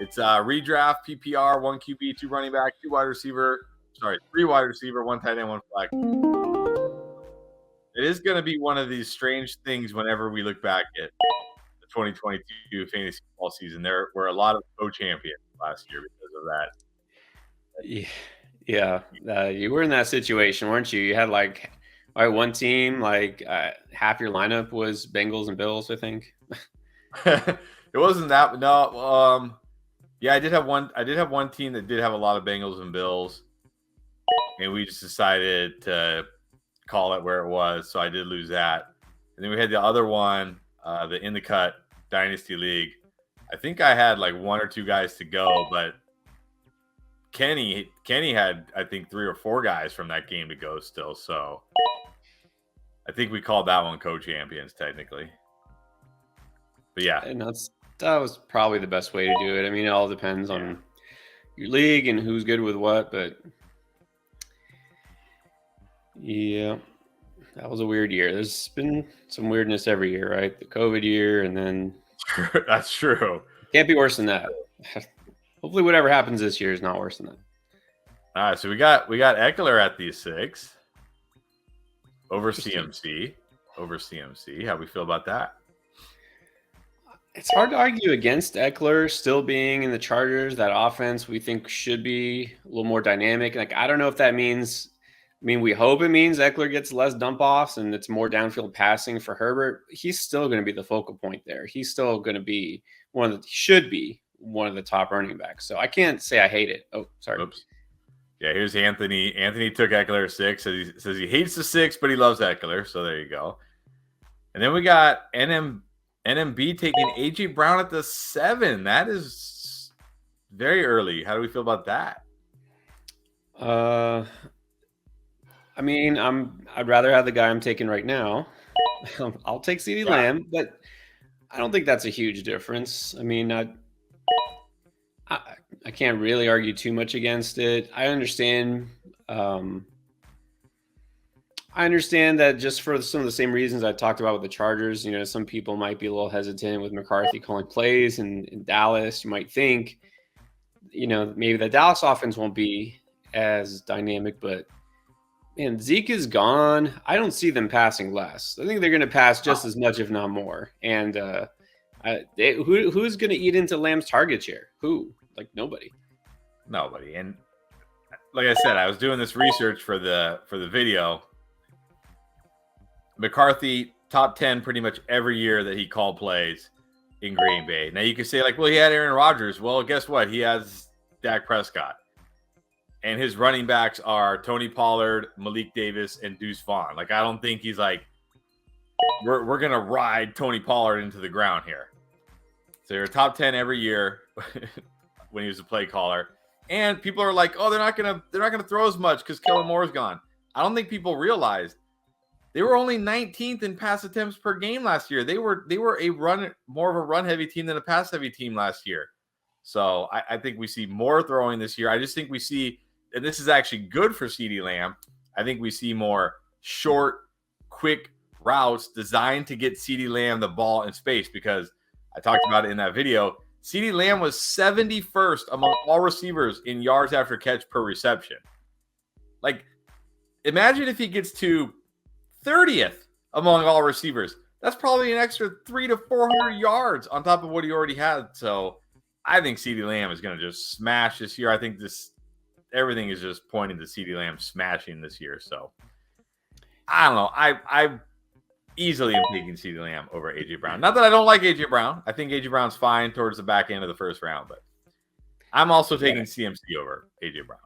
It's redraft, PPR, 1 QB, 2 running back, 3 wide receiver, 1 tight end, 1 flag. It is going to be one of these strange things whenever we look back at the 2022 fantasy football season. There were a lot of co-champions last year because of that. Yeah. You were in that situation, weren't you? You had one team, half your lineup was Bengals and Bills, I think. It wasn't that. No. Yeah, I did have one team that did have a lot of Bengals and Bills, and we just decided to call it where it was. So I did lose that. And then we had the other one, the In the Cut Dynasty League. I think I had 1 or 2 guys to go, but Kenny had, I think, 3 or 4 guys from that game to go still. So I think we called that one co-champions technically. But yeah. And that was probably the best way to do it. I mean, it all depends on your league and who's good with what, but yeah, that was a weird year. There's been some weirdness every year, right? The COVID year, and then that's true. Can't be worse than that. Hopefully, whatever happens this year is not worse than that. All right, so we got Eckler at the 6 over CMC. How we feel about that? It's hard to argue against Eckler still being in the Chargers. That offense we think should be a little more dynamic. I don't know if that means. I mean, we hope it means Eckler gets less dump offs and it's more downfield passing for Herbert. He's still going to be the focal point there. He's still going to be should be one of the top running backs. So I can't say I hate it. Oh, sorry. Oops. Yeah, here's Anthony. Anthony took Eckler at 6. Says he hates the 6, but he loves Eckler. So there you go. And then we got NMB taking AJ Brown at the 7. That is very early. How do we feel about that? I mean, I'd rather have the guy I'm taking right now. I'll take CeeDee Lamb, but I don't think that's a huge difference. I mean, I can't really argue too much against it. I understand. I understand that just for some of the same reasons I talked about with the Chargers. Some people might be a little hesitant with McCarthy calling plays in Dallas. You might think, maybe the Dallas offense won't be as dynamic, but man, Zeke is gone. I don't see them passing less. I think they're going to pass just as much, if not more. And who's going to eat into Lamb's target share? Who? Nobody. Nobody. And like I said, I was doing this research for the video. McCarthy top 10 pretty much every year that he called plays in Green Bay. Now you can say well, he had Aaron Rodgers. Well, guess what? He has Dak Prescott. And his running backs are Tony Pollard, Malik Davis, and Deuce Vaughn. I don't think he's we're going to ride Tony Pollard into the ground here. So you're top 10 every year when he was a play caller. And people are oh, they're not going to throw as much because Kellen Moore's gone. I don't think people realized they were only 19th in pass attempts per game last year. They were more of a run heavy team than a pass heavy team last year. So I think we see more throwing this year. I just think we see, and this is actually good for CeeDee Lamb, I think we see more short, quick routes designed to get CeeDee Lamb the ball in space, because I talked about it in that video. CeeDee Lamb was 71st among all receivers in yards after catch per reception. Imagine if he gets to 30th among all receivers. That's probably an extra 300 to 400 yards on top of what he already had. So I think CeeDee Lamb is going to just smash this year. I think everything is just pointing to CeeDee Lamb smashing this year. So I don't know. I easily am taking CeeDee Lamb over A.J. Brown. Not that I don't like A.J. Brown. I think A.J. Brown's fine towards the back end of the first round, but I'm also taking CMC over A.J. Brown.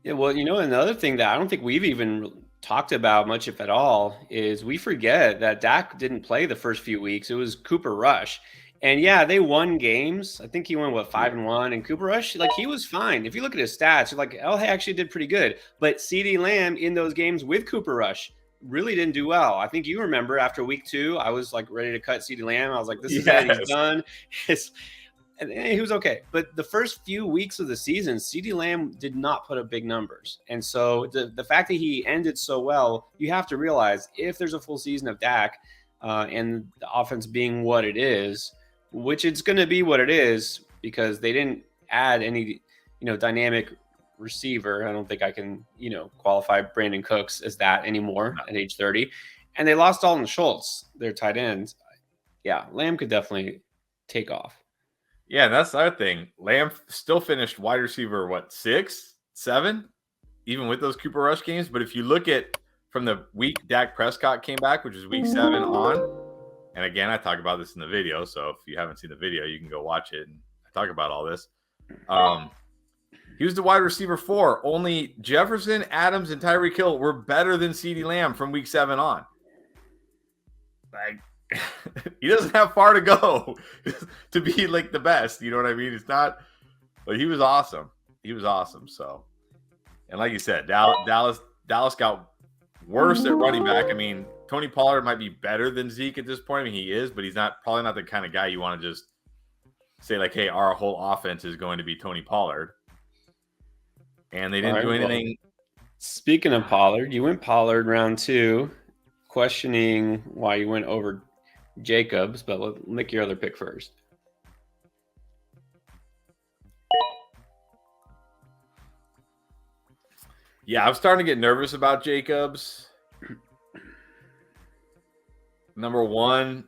Yeah, well, another thing that I don't think we've even talked about much, if at all, is we forget that Dak didn't play the first few weeks. It was Cooper Rush. And yeah, they won games. I think he won 5-1, and Cooper Rush, he was fine. If you look at his stats, you're oh, he actually did pretty good. But CeeDee Lamb in those games with Cooper Rush really didn't do well. I think you remember after week 2, I was ready to cut CeeDee Lamb. I was this is it. He's done. And he was okay. But the first few weeks of the season, CeeDee Lamb did not put up big numbers. And so the fact that he ended so well, you have to realize if there's a full season of Dak and the offense being what it is, which it's going to be what it is, because they didn't add any, dynamic receiver. I don't think I can, qualify Brandon Cooks as that anymore at age 30. And they lost Dalton Schultz, their tight ends. Yeah, Lamb could definitely take off. Yeah, that's the other thing. Lamb still finished wide receiver, 6, 7, even with those Cooper Rush games. But if you look at from the week Dak Prescott came back, which was week 7 on, and again, I talk about this in the video. So if you haven't seen the video, you can go watch it. And I talk about all this. He was the wide receiver 4. Only Jefferson, Adams, and Tyreek Hill were better than CeeDee Lamb from week 7 on. Like, he doesn't have far to go to be like the best. You know what I mean? It's not, but he was awesome. He was awesome. So, and like you said, Dallas got worse at running back. I mean, Tony Pollard might be better than Zeke at this point. I mean, he is, but he's probably not the kind of guy you want to just say like, hey, our whole offense is going to be Tony Pollard. And they didn't do anything. Well, speaking of Pollard, you went Pollard round 2, questioning why you went over Jacobs, but let's make your other pick first. Yeah, I'm starting to get nervous about Jacobs. Number 1,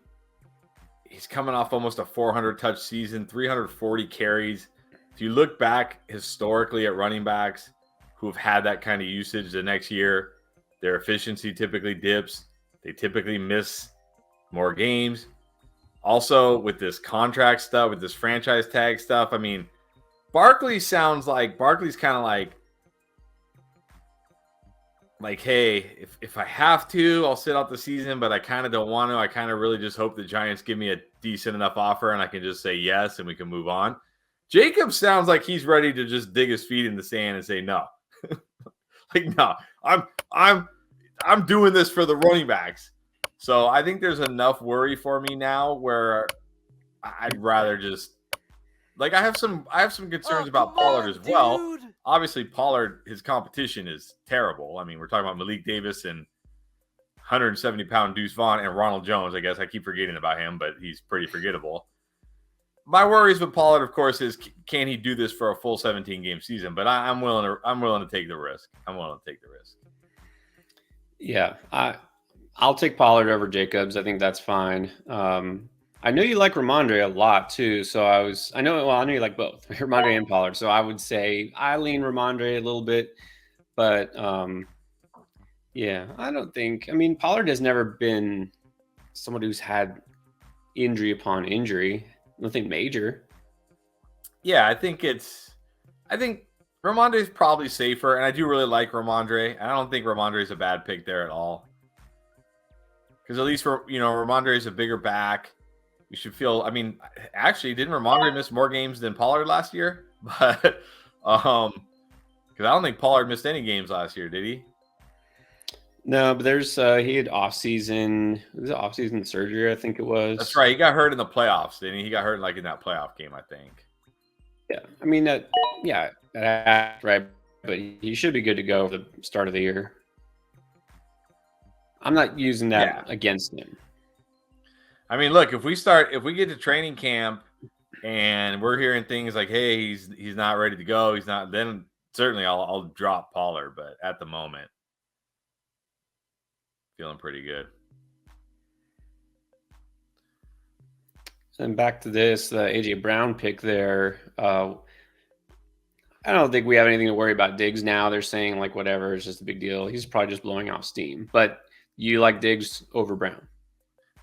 he's coming off almost a 400-touch season, 340 carries. If you look back historically at running backs who have had that kind of usage the next year, their efficiency typically dips. They typically miss more games. Also, with this contract stuff, with this franchise tag stuff, I mean, Barkley's kind of like, hey, if I have to, I'll sit out the season, but I kind of don't want to. I kind of really just hope the Giants give me a decent enough offer and I can just say yes and we can move on. Jacob sounds like he's ready to just dig his feet in the sand and say no. Like, no, I'm doing this for the running backs. So I think there's enough worry for me now where I'd rather just like I have some concerns about Pollard as well. Dude. Obviously, Pollard, his competition is terrible. I mean, we're talking about Malik Davis and 170-pound Deuce Vaughn and Ronald Jones. I guess I keep forgetting about him, but he's pretty forgettable. My worries with Pollard, of course, is can he do this for a full 17-game season? But I'm willing to take the risk. I'm willing to take the risk. Yeah, I'll take Pollard over Jacobs. I think that's fine. I know you like Ramondre a lot too, so I know you like both Ramondre and Pollard. So I would say I lean Ramondre a little bit, but yeah, I mean, Pollard has never been someone who's had injury upon injury. Nothing major. Yeah, I think Ramondre is probably safer, and I do really like Ramondre. I don't think Ramondre is a bad pick there at all. Because at least Ramondre is a bigger back. You should feel. I mean, actually, didn't Ramondre miss more games than Pollard last year? But because I don't think Pollard missed any games last year, did he? No, but there's he had off-season surgery, I think it was. That's right. He got hurt in the playoffs, didn't he? He got hurt in that playoff game, I think. Yeah, I mean right, but he should be good to go for the start of the year. I'm not using that against him. I mean, look, if we get to training camp and we're hearing things like, "Hey, he's not ready to go," then certainly I'll drop Pollard. But at the moment, feeling pretty good. And back to this, the AJ Brown pick there. I don't think we have anything to worry about Diggs now. They're saying like whatever, it's just a big deal. He's probably just blowing off steam. But you like Diggs over Brown?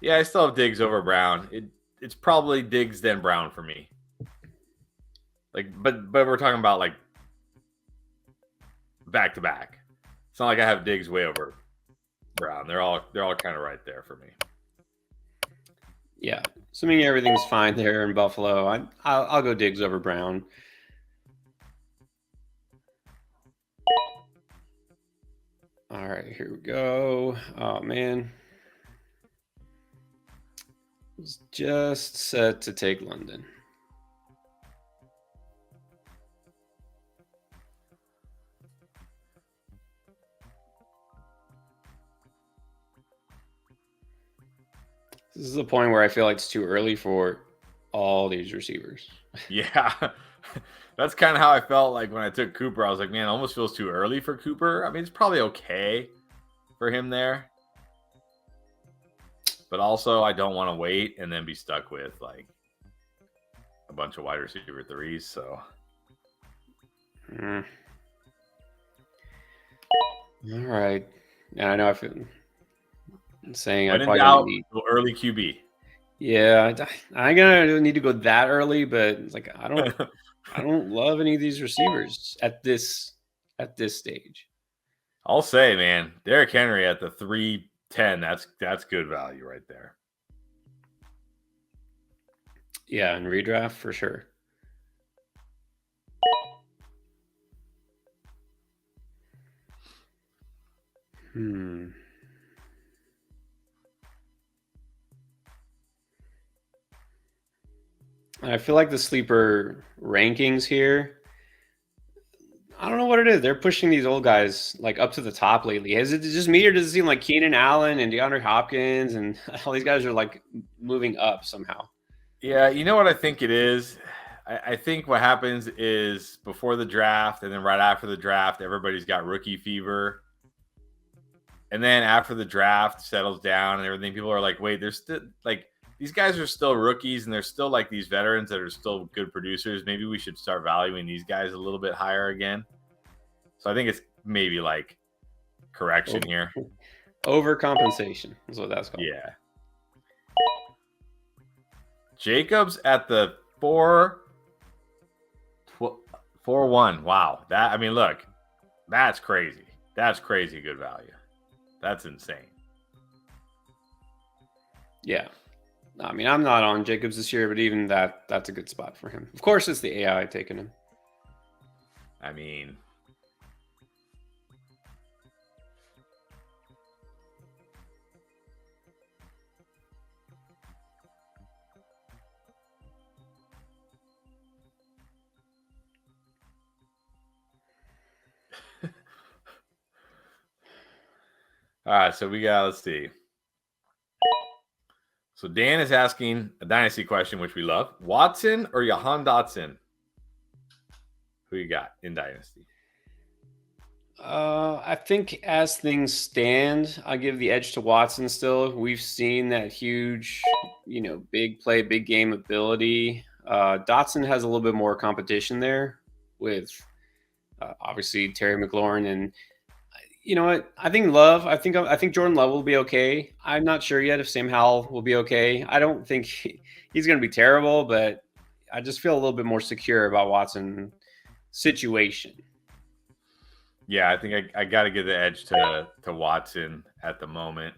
Yeah, I still have Diggs over Brown. It's probably Diggs then Brown for me. Like, but we're talking about like back to back. It's not like I have Diggs way over Brown. They're all kind of right there for me. Yeah, assuming everything's fine there in Buffalo, I'll go Diggs over Brown. All right, here we go. Oh man, it's just set to take London. This is the point where I feel like it's too early for all these receivers. Yeah. That's kind of how I felt like when I took Cooper. I was like, man, it almost feels too early for Cooper. I mean, it's probably okay for him there. But also, I don't want to wait and then be stuck with like a bunch of wide receiver threes. So, all right. Now I know I feel saying when I in probably doubt, don't need. go early QB. Yeah, I gonna need to go that early, but it's like I don't love any of these receivers at this stage. I'll say, man, Derrick Henry at the 310. That's good value right there. Yeah, and redraft for sure. I feel like the sleeper rankings here, I don't know what it is. They're pushing these old guys like up to the top lately. Is it just me, or does it seem like Keenan Allen and DeAndre Hopkins and all these guys are like moving up somehow? Yeah, you know what I think it is? I think what happens is before the draft and then right after the draft, everybody's got rookie fever. And then after the draft settles down and everything, people are like, wait, there's still like these guys are still rookies and they're still like these veterans that are still good producers. Maybe we should start valuing these guys a little bit higher again. So I think it's maybe like correction here. Overcompensation is what that's called. Yeah. Jacobs at the 4-1. Wow. That, I mean, look, that's crazy. That's crazy good value. That's insane. Yeah. I mean, I'm not on Jacobs this year, but even that's a good spot for him. Of course, it's the AI taking him. I mean, all right, so we got, let's see. So Dan is asking a dynasty question, which we love. Watson or Jahan Dotson? Who you got in dynasty? I think as things stand, I give the edge to Watson still. We've seen that huge, big play, big game ability. Dotson has a little bit more competition there with obviously Terry McLaurin, and you know what? I think Jordan Love will be okay. I'm not sure yet if Sam Howell will be okay. I don't think he's going to be terrible, but I just feel a little bit more secure about Watson's situation. Yeah, I think I got to give the edge to Watson at the moment.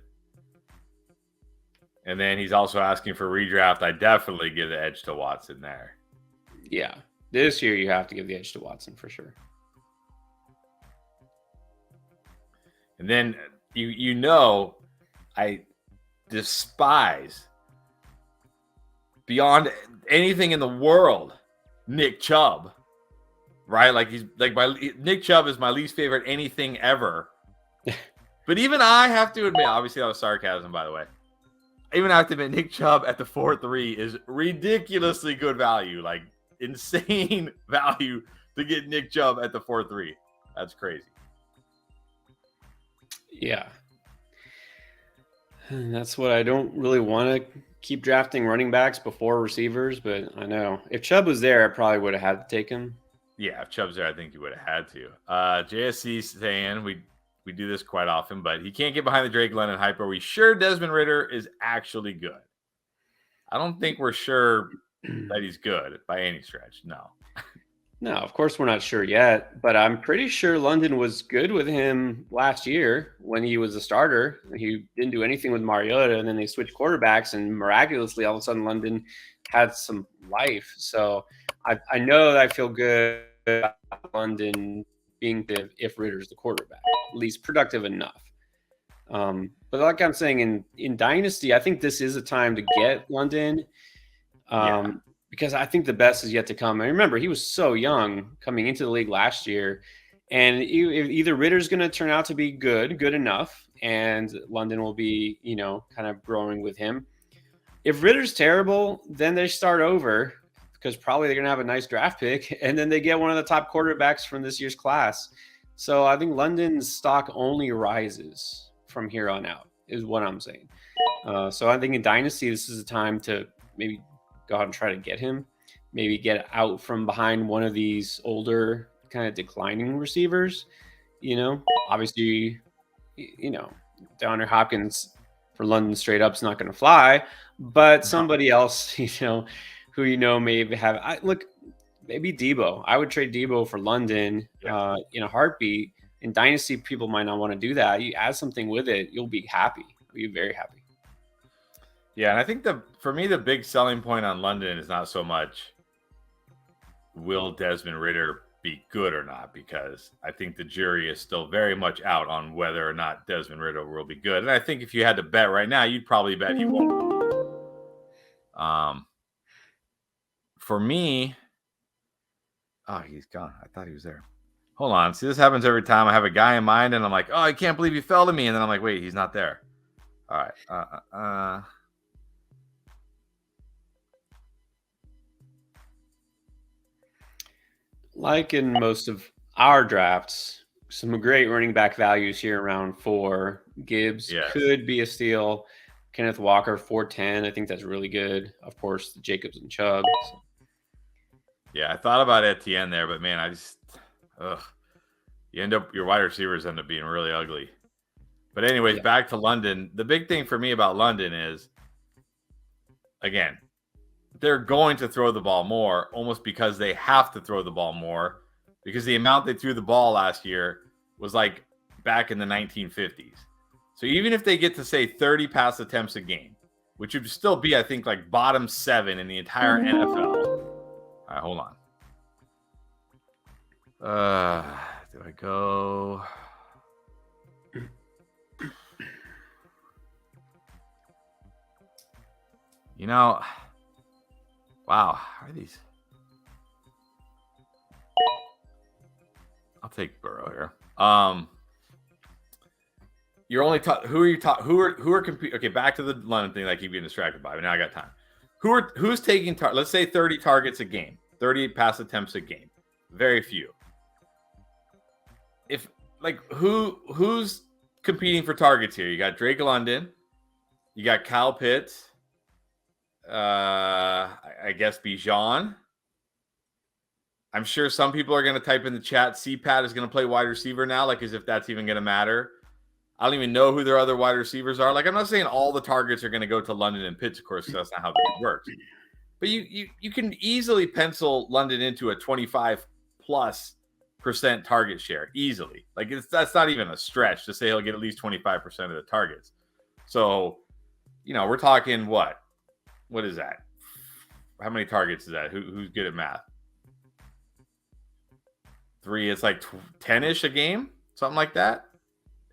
And then he's also asking for redraft. I definitely give the edge to Watson there. Yeah, this year you have to give the edge to Watson for sure. And then I despise beyond anything in the world Nick Chubb. Right? Like Nick Chubb is my least favorite anything ever. But even I have to admit, obviously that was sarcasm, by the way. Even I have to admit, Nick Chubb at the 4-3 is ridiculously good value. Like insane value to get Nick Chubb at the 4-3. That's crazy. Yeah. And that's what I don't really want to keep drafting running backs before receivers, but I know if Chubb was there, I probably would have had to take him. Yeah, if Chubb's there, I think you would have had to. JSC saying we do this quite often, but he can't get behind the Drake London hype. Are we sure Desmond Ridder is actually good? I don't think we're sure that he's good by any stretch. No. No, of course we're not sure yet, but I'm pretty sure London was good with him last year when he was a starter. He didn't do anything with Mariota, and then they switched quarterbacks, and miraculously, all of a sudden, London had some life. So I know that I feel good about London being if Ritter's the quarterback, at least productive enough. But like I'm saying, in Dynasty, I think this is a time to get London. Because I think the best is yet to come. And remember, he was so young coming into the league last year. And either Ritter's going to turn out to be good enough, and London will be, kind of growing with him. if Ritter's terrible, then they start over because probably they're going to have a nice draft pick, and then they get one of the top quarterbacks from this year's class. So I think London's stock only rises from here on out, is what I'm saying. So I think in Dynasty, this is a time to maybe go out and try to get him, maybe get out from behind one of these older kind of declining receivers. Obviously, DeAndre Hopkins for London straight up is not going to fly, but somebody else, who may have. Maybe Debo. I would trade Debo for London in a heartbeat. In Dynasty, people might not want to do that. You add something with it, you'll be happy. You'll be very happy. Yeah, and I think for me, the big selling point on London is not so much will Desmond Ridder be good or not, because I think the jury is still very much out on whether or not Desmond Ridder will be good. And I think if you had to bet right now, you'd probably bet he won't. For me, oh, he's gone. I thought he was there. Hold on. See, this happens every time. I have a guy in mind, and I'm like, oh, I can't believe he fell to me. And then I'm like, wait, he's not there. All right. Like in most of our drafts, some great running back values here around 4. Gibbs could be a steal. Kenneth Walker, 410. I think that's really good. Of course, the Jacobs and Chubb. So. Yeah, I thought about Etienne there, but man, your wide receivers end up being really ugly. But anyways, back to London. The big thing for me about London is, again, they're going to throw the ball more, almost because they have to throw the ball more, because the amount they threw the ball last year was like back in the 1950s. So even if they get to, say, 30 pass attempts a game, which would still be, I think, like bottom 7 in the entire NFL. All right, hold on. Do I go? Wow, how are these? I'll take Burrow here. You're only who are you who are competing? Okay, back to the London thing that I keep getting distracted by, but now I got time. Who's taking let's say 30 targets a game, 30 pass attempts a game. Very few. If who's competing for targets here? You got Drake London, you got Kyle Pitts, I guess Bijan. I'm sure some people are going to type in the chat, CPAT is going to play wide receiver now, as if that's even going to matter. I don't even know who their other wide receivers are. I'm not saying all the targets are going to go to London and Pitts, of course, because that's not how this works. But you can easily pencil London into a 25+% target share, easily. That's not even a stretch to say he'll get at least 25% of the targets. So, we're talking what? What is that? How many targets is that? Who's good at math? 3, it's like 10-ish a game, something like that.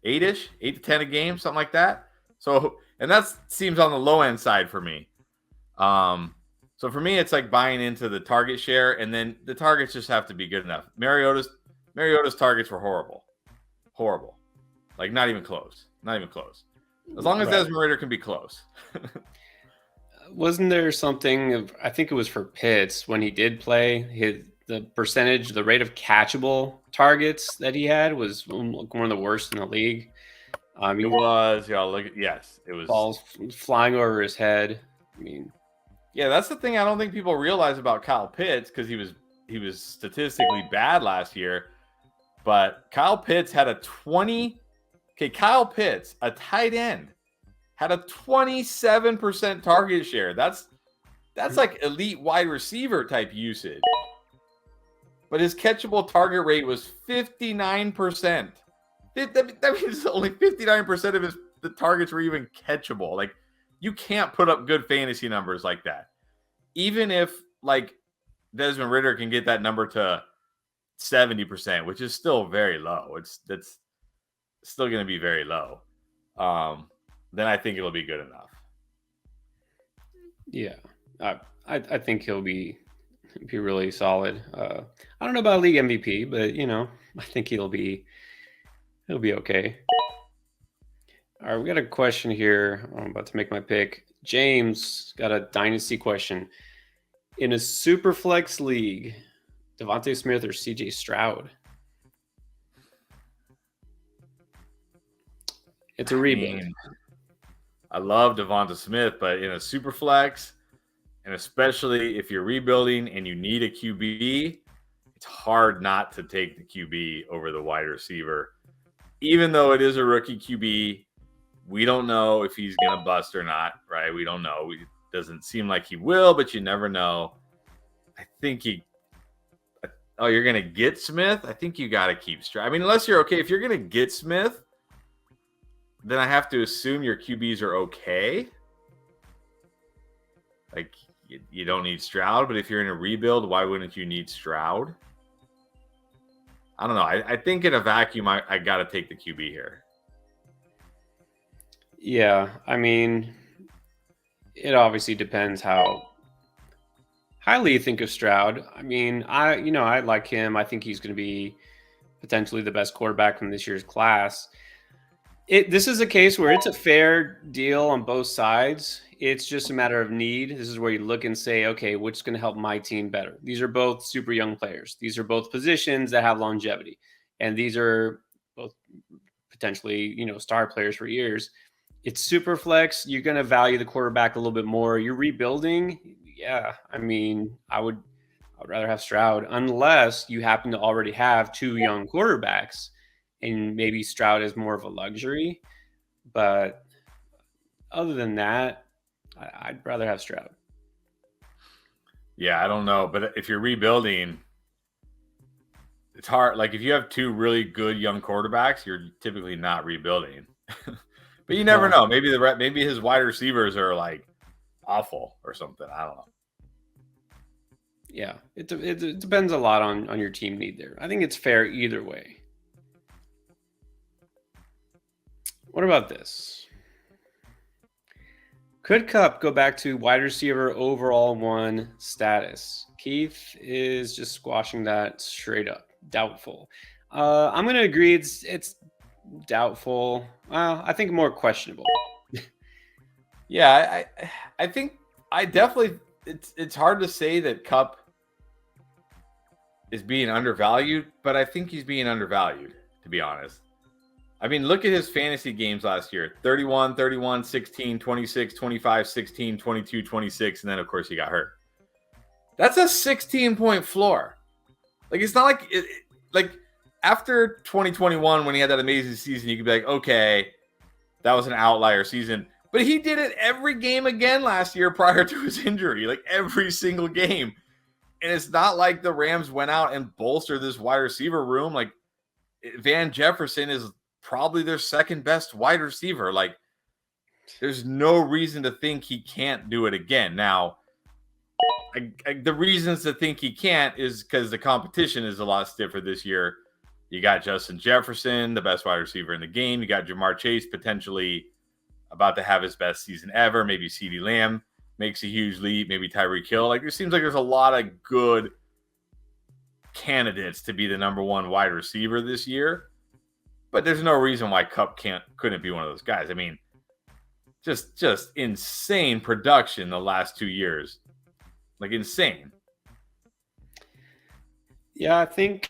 8-ish, 8 to 10 a game, something like that. So, and that seems on the low end side for me. So for me, it's like buying into the target share, and then the targets just have to be good enough. Mariota's targets were horrible, not even close, As long as Desmond Ridder can be close. Wasn't there something? I think it was for Pitts when he did play. The rate of catchable targets that he had was one of the worst in the league. It was. It was balls flying over his head. Yeah, that's the thing I don't think people realize about Kyle Pitts, because he was statistically bad last year. But Kyle Pitts had a tight end, had a 27% target share. That's like elite wide receiver type usage. But his catchable target rate was 59%. That means only 59% of the targets were even catchable. You can't put up good fantasy numbers like that. Even if Desmond Ridder can get that number to 70%, which is still very low. That's still going to be very low. Then I think it'll be good enough. Yeah, I think he'll be really solid. I don't know about league MVP, but I think he'll be okay. All right, we got a question here. I'm about to make my pick. James got a dynasty question. In a super flex league, Devontae Smith or CJ Stroud? It's a rebuild. I love Devonta Smith, but in a super flex, and especially if you're rebuilding and you need a QB, it's hard not to take the QB over the wide receiver. Even though it is a rookie QB, we don't know if he's going to bust or not, right? We don't know. It doesn't seem like he will, but you never know. I think you're going to get Smith? I think you got to keep Stroud. I mean, unless you're okay. If you're going to get Smith, then I have to assume your QBs are okay. Like, you don't need Stroud, but if you're in a rebuild, why wouldn't you need Stroud? I don't know. I think in a vacuum, I got to take the QB here. Yeah, I mean, it obviously depends how highly you think of Stroud. I mean, I like him. I think he's going to be potentially the best quarterback from this year's class. This is a case where it's a fair deal on both sides. It's just a matter of need. This is where you look and say, okay, which is going to help my team better? These are both super young players. These are both positions that have longevity. And these are both potentially, star players for years. It's super flex. You're going to value the quarterback a little bit more. You're rebuilding. Yeah. I mean, I'd rather have Stroud unless you happen to already have two young quarterbacks and maybe Stroud is more of a luxury. But other than that, I'd rather have Stroud. Yeah, I don't know. But if you're rebuilding, it's hard. Like if you have two really good young quarterbacks, you're typically not rebuilding. But you never know. Maybe his wide receivers are like awful or something. I don't know. Yeah, it depends a lot on your team need there. I think it's fair either way. What about this? Could Kupp go back to wide receiver overall 1 status? Keith is just squashing that straight up. Doubtful. I'm going to agree it's doubtful. I think more questionable. Yeah, I think I definitely it's hard to say that Kupp is being undervalued, but I think he's being undervalued, to be honest. I mean, look at his fantasy games last year. 31, 31, 16, 26, 25, 16, 22, 26, and then of course he got hurt. That's a 16-point floor. Like it's not like after 2021 when he had that amazing season, you could be like, okay, that was an outlier season. But he did it every game again last year prior to his injury, like every single game. And it's not like the Rams went out and bolstered this wide receiver room. Like Van Jefferson is probably their second best wide receiver. Like there's no reason to think he can't do it again. Now, the reasons to think he can't is because the competition is a lot stiffer this year. You got Justin Jefferson, the best wide receiver in the game. You got Jamar Chase potentially about to have his best season ever. Maybe CeeDee Lamb makes a huge leap. Maybe Tyreek Hill. Like it seems like there's a lot of good candidates to be the number one wide receiver this year. But there's no reason why Kupp couldn't be one of those guys. I mean, just insane production the last 2 years. Like insane. Yeah, I think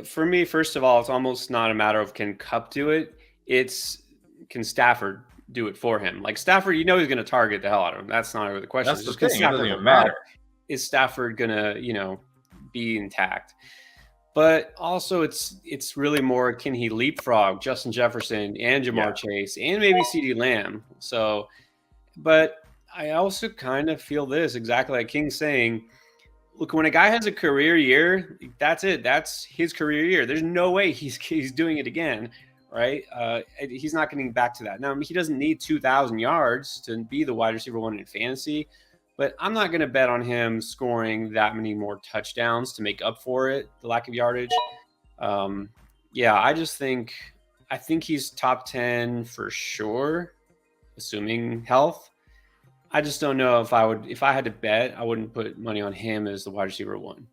for me, first of all, it's almost not a matter of can Kupp do it. It's can Stafford do it for him. Like Stafford, he's going to target the hell out of him. That's not really the question. That's the thing. It doesn't even matter. Is Stafford going to, be intact? But also it's really more, can he leapfrog Justin Jefferson and Jamar Chase and maybe CeeDee Lamb? So, but I also kind of feel this exactly like King's saying, look, when a guy has a career year, that's it. That's his career year. There's no way he's doing it again, right? He's not getting back to that. Now, he doesn't need 2,000 yards to be the wide receiver 1 in fantasy, but I'm not going to bet on him scoring that many more touchdowns to make up for it, the lack of yardage. I think he's top 10 for sure, assuming health. I just don't know if I had to bet, I wouldn't put money on him as the wide receiver 1.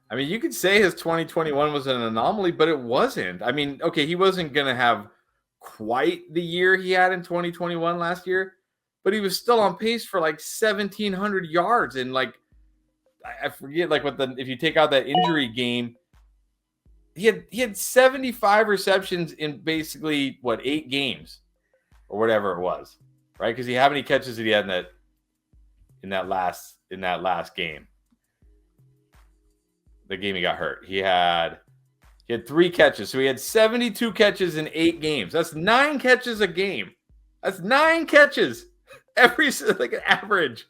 I mean, you could say his 2021 was an anomaly, but it wasn't. I mean, okay, he wasn't going to have quite the year he had in 2021 last year, but he was still on pace for like 1,700 yards. And like, I forget like if you take out that injury game, he had 75 receptions in basically 8 games or whatever it was, right? Because how many catches did he have in that last game? The game he got hurt. He had 3 catches. So he had 72 catches in 8 games. That's 9 catches a game. That's 9 catches every like an average.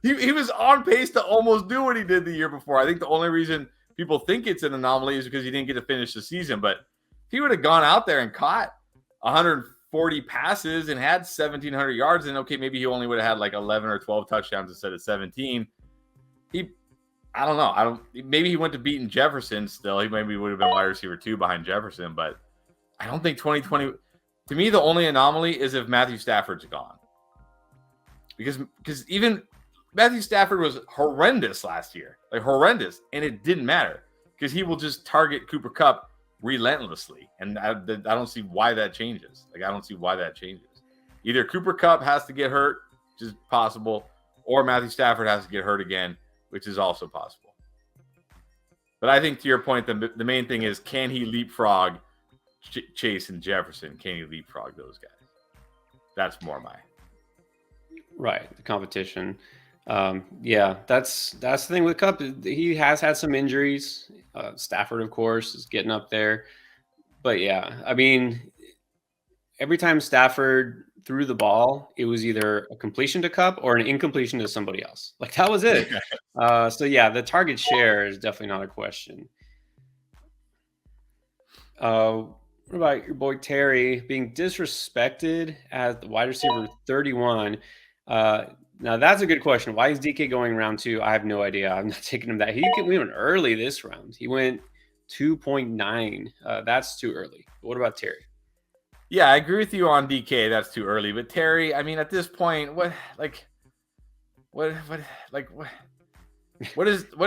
He was on pace to almost do what he did the year before. I think the only reason people think it's an anomaly is because he didn't get to finish the season. But if he would have gone out there and caught 140 passes and had 1,700 yards, then okay, maybe he only would have had like 11 or 12 touchdowns instead of 17. I don't know. Maybe he went to beating Jefferson still. He maybe would have been wide receiver 2 behind Jefferson, but I don't think 2020. To me, the only anomaly is if Matthew Stafford's gone, because even Matthew Stafford was horrendous last year, like horrendous, and it didn't matter because he will just target Cooper Kupp relentlessly, and I don't see why that changes. Like I don't see why that changes. Either Cooper Kupp has to get hurt, which is possible, or Matthew Stafford has to get hurt again, which is also possible. But I think to your point, the main thing is, can he leapfrog Chase and Jefferson? Can he leapfrog those guys? That's more my... Right, the competition. Yeah, that's the thing with Kupp. He has had some injuries. Stafford, of course, is getting up there. But yeah, I mean, every time Stafford threw the ball, it was either a completion to Kupp or an incompletion to somebody else. Like that was it. So yeah, the target share is definitely not a question. What about your boy Terry being disrespected as the wide receiver 31? Now that's a good question. Why is DK going round 2? I have no idea. I'm not taking him that. We went early this round. He went 2.9. That's too early. What about Terry? Yeah, I agree with you on DK. That's too early. But Terry, I mean, at this point, what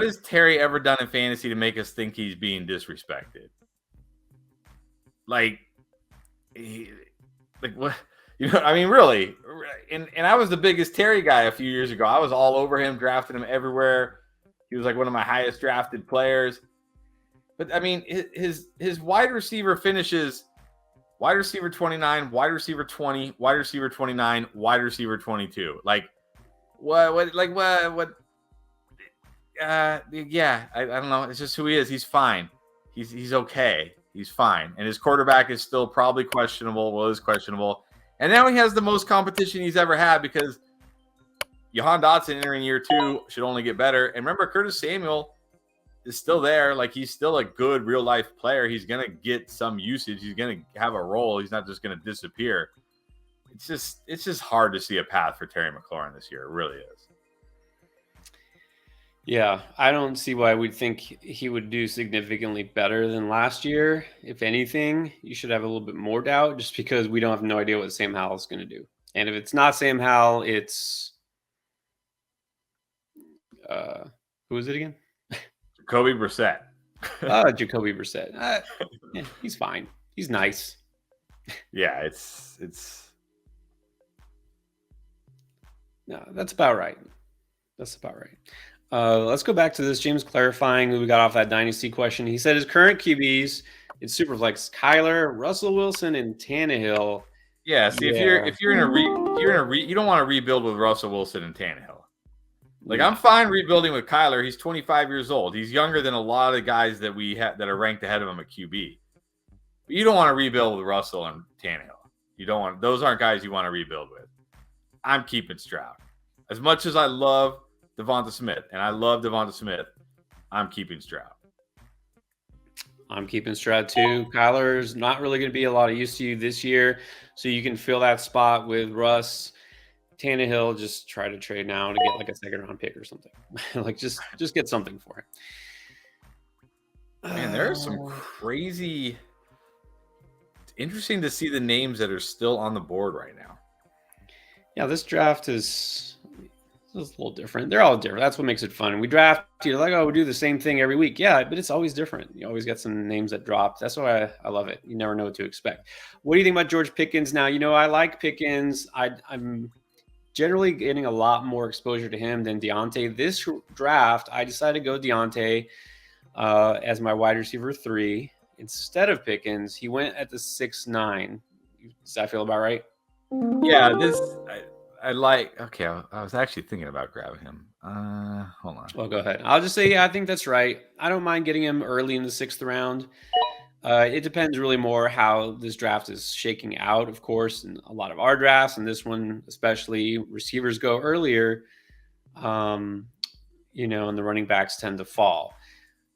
has Terry ever done in fantasy to make us think he's being disrespected? Like what? You know, I mean, really. And I was the biggest Terry guy a few years ago. I was all over him, drafting him everywhere. He was like one of my highest drafted players. But I mean, his wide receiver finishes. Wide receiver 29, wide receiver 20, wide receiver 29, wide receiver 22. Like, what? Yeah, I don't know. It's just who he is. He's fine. He's okay. He's fine. And his quarterback is still probably questionable. Well, is questionable. And now he has the most competition he's ever had because Jahan Dotson entering year 2 should only get better. And remember, Curtis Samuel is still there. Like, he's still a good real life player. He's going to get some usage. He's going to have a role. He's not just going to disappear. It's just hard to see a path for Terry McLaurin this year. It really is. Yeah, I don't see why we'd think he would do significantly better than last year. If anything, you should have a little bit more doubt just because we don't have no idea what Sam Howell is going to do. And if it's not Sam Howell, it's who is it again? Jacoby Brissett. Jacoby Brissett. Yeah, he's fine. He's nice. Yeah, it's. No, that's about right. Let's go back to this. James clarifying who we got off that Dynasty question. He said his current QBs in Superflex: Kyler, Russell Wilson, and Tannehill. Yeah. See, if you're in a you don't want to rebuild with Russell Wilson and Tannehill. Like, I'm fine rebuilding with Kyler. He's 25 years old. He's younger than a lot of guys that we have that are ranked ahead of him at QB. But you don't want to rebuild with Russell and Tannehill. You don't want. Those aren't guys you want to rebuild with. I'm keeping Stroud. As much as I love Devonta Smith, and I love Devonta Smith, I'm keeping Stroud. I'm keeping Stroud too. Kyler's not really going to be a lot of use to you this year, so you can fill that spot with Russ. Tannehill, just try to trade now to get like a 2nd round pick or something. Like just get something for it. Man, there are some crazy. It's interesting to see the names that are still on the board right now. Yeah, this draft is a little different. They're all different. That's what makes it fun. We draft, you're like, oh, we do the same thing every week. Yeah, but it's always different. You always get some names that drop. That's why I love it. You never know what to expect. What do you think about George Pickens now? You know, I like Pickens. I'm generally getting a lot more exposure to him than Deontay. This draft, I decided to go Deontay as my wide receiver 3 instead of Pickens. He went at the 6'9". Does that feel about right? Yeah, I like. Okay, I was actually thinking about grabbing him. Hold on. Well, go ahead. I'll just say, I think that's right. I don't mind getting him early in the 6th round. It depends really more how this draft is shaking out, of course, and a lot of our drafts, and this one especially, receivers go earlier, and the running backs tend to fall.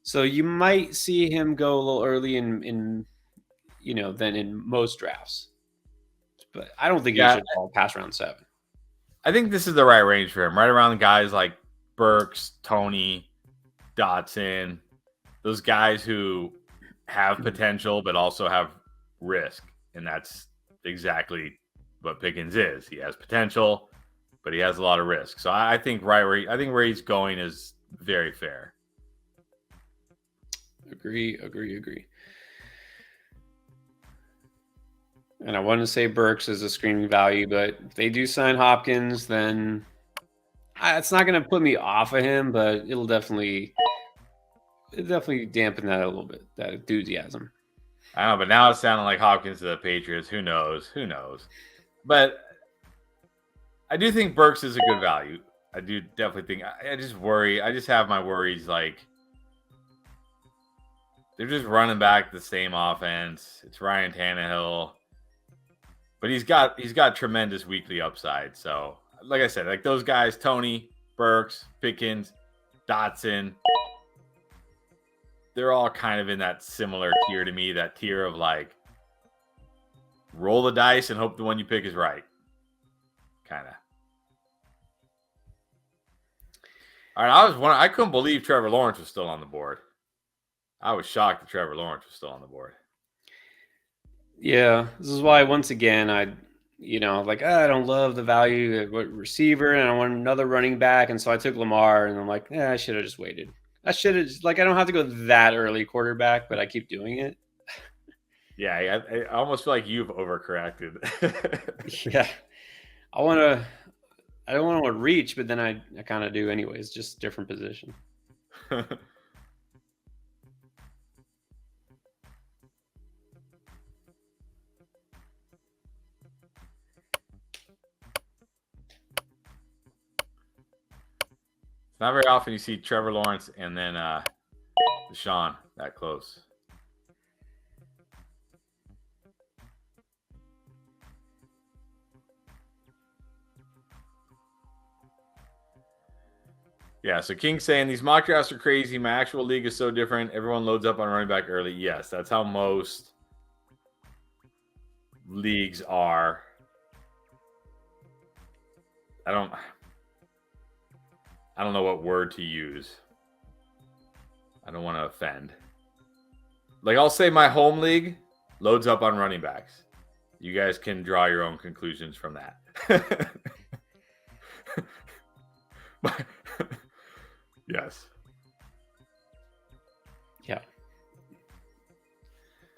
So you might see him go a little early in than in most drafts. But I don't think he should fall past round 7. I think this is the right range for him, right around guys like Burks, Tony, Dotson, those guys who have potential but also have risk, and that's exactly what Pickens is. He has potential, but he has a lot of risk. So I think where he's going is very fair. Agree. And I want to say Burks is a screaming value, but if they do sign Hopkins, then it's not going to put me off of him, but it'll definitely dampen that a little bit, that enthusiasm. I don't know, but now it's sounding like Hopkins to the Patriots. Who knows? But I do think Burks is a good value. I do definitely think. I just worry. I just have my worries. Like, they're just running back the same offense. It's Ryan Tannehill, but he's got tremendous weekly upside. So, like I said, like those guys, Tony, Burks, Pickens, Dotson, they're all kind of in that similar tier to me. That tier of like, roll the dice and hope the one you pick is right. Kind of. All right, I couldn't believe Trevor Lawrence was still on the board. I was shocked that Trevor Lawrence was still on the board. Yeah, this is why once again I don't love the value of receiver, and I want another running back, and so I took Lamar, and I'm like, I should have just waited. I should have I don't have to go that early quarterback, but I keep doing it. Yeah, I almost feel like you've overcorrected. Yeah, I don't want to reach, but then I kind of do anyways, just different position. Not very often you see Trevor Lawrence and then Deshaun that close. Yeah, so King's saying these mock drafts are crazy. My actual league is so different. Everyone loads up on running back early. Yes, that's how most leagues are. I don't know what word to use. I don't want to offend. Like, I'll say my home league loads up on running backs. You guys can draw your own conclusions from that. Yes. Yeah.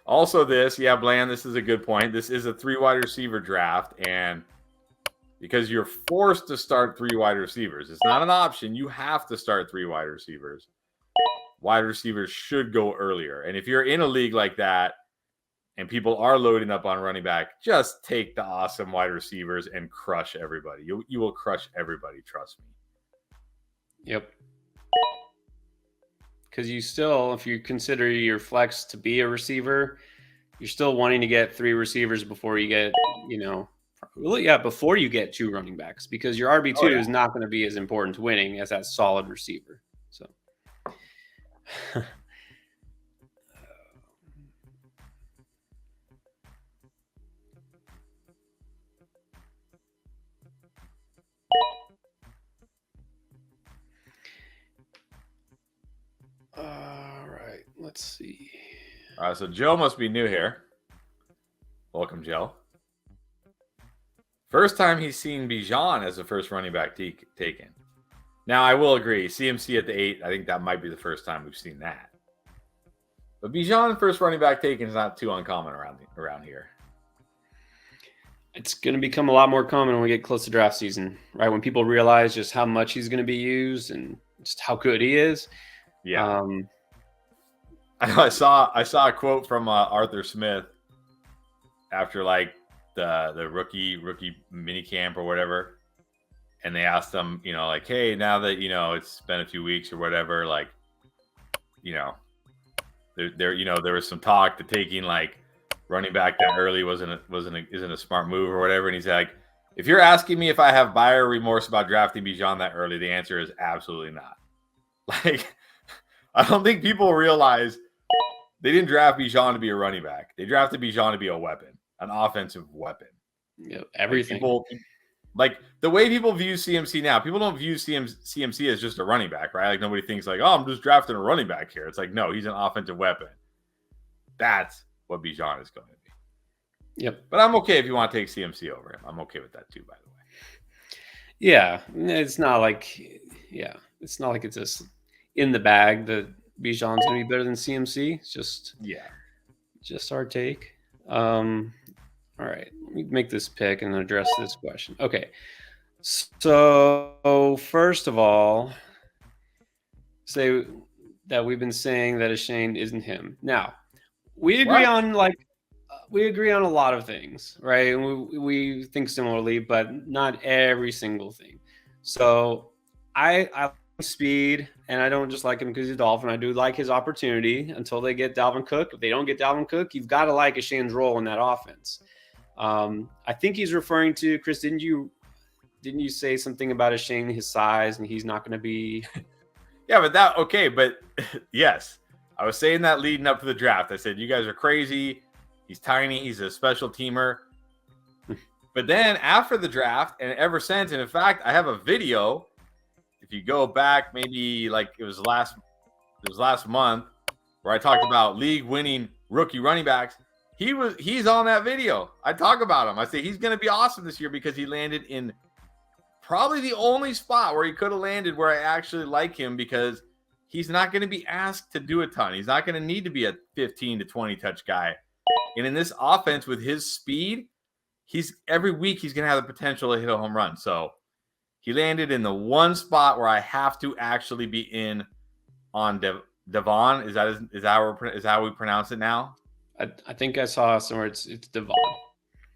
Also Bland, this is a good point. This is a 3 wide receiver draft, and because you're forced to start 3 wide receivers. It's not an option. You have to start 3 wide receivers. Wide receivers should go earlier. And if you're in a league like that and people are loading up on running back, just take the awesome wide receivers and crush everybody. You will crush everybody, trust me. Yep. Because you still, if you consider your flex to be a receiver, you're still wanting to get 3 receivers before you get, before you get 2 running backs, because your RB2 is not going to be as important to winning as that solid receiver. So, all right, let's see. All right, so Joe must be new here. Welcome, Joe. First time he's seen Bijan as the first running back taken. Now, I will agree. CMC at the 8, I think that might be the first time we've seen that. But Bijan, first running back taken, is not too uncommon around here. It's going to become a lot more common when we get close to draft season, right? When people realize just how much he's going to be used and just how good he is. Yeah. I saw a quote from Arthur Smith after like the rookie mini camp or whatever, and they asked him, like, hey, now that it's been a few weeks or whatever, like, there was some talk that taking like running back that early isn't a smart move or whatever, and he's like, if you're asking me if I have buyer remorse about drafting Bijan that early, the answer is absolutely not. Like, I don't think people realize they didn't draft Bijan to be a running back. They drafted Bijan to be a weapon, an offensive weapon. Yeah, everything. Like the way people view CMC now, people don't view CMC as just a running back, right? Like nobody thinks like, oh, I'm just drafting a running back here. It's like, no, he's an offensive weapon. That's what Bijan is going to be. Yep. But I'm okay if you want to take CMC over him. I'm okay with that too, by the way. Yeah, it's not like it's just in the bag that Bijan's going to be better than CMC. It's just our take. All right, let me make this pick and address this question. Okay, so first of all, say that we've been saying that Shane isn't him. Now, we agree on a lot of things, right? We think similarly, but not every single thing. So I like speed, and I don't just like him because he's a Dolphin. I do like his opportunity until they get Dalvin Cook. If they don't get Dalvin Cook, you've got to like Shane's role in that offense. I think he's referring to Chris. Didn't you say something about Shane, his size, and he's not going to be? Yeah, but yes, I was saying that leading up to the draft. I said you guys are crazy. He's tiny. He's a special teamer. But then after the draft, and ever since, and in fact, I have a video. If you go back, maybe like it was last month, where I talked about league-winning rookie running backs. He's on that video. I talk about him. I say he's going to be awesome this year because he landed in probably the only spot where he could have landed where I actually like him, because he's not going to be asked to do a ton. He's not going to need to be a 15 to 20 touch guy. And in this offense with his speed, every week he's going to have the potential to hit a home run. So he landed in the one spot where I have to actually be in on Devon. Is that how we pronounce it now? I think I saw somewhere it's Devon.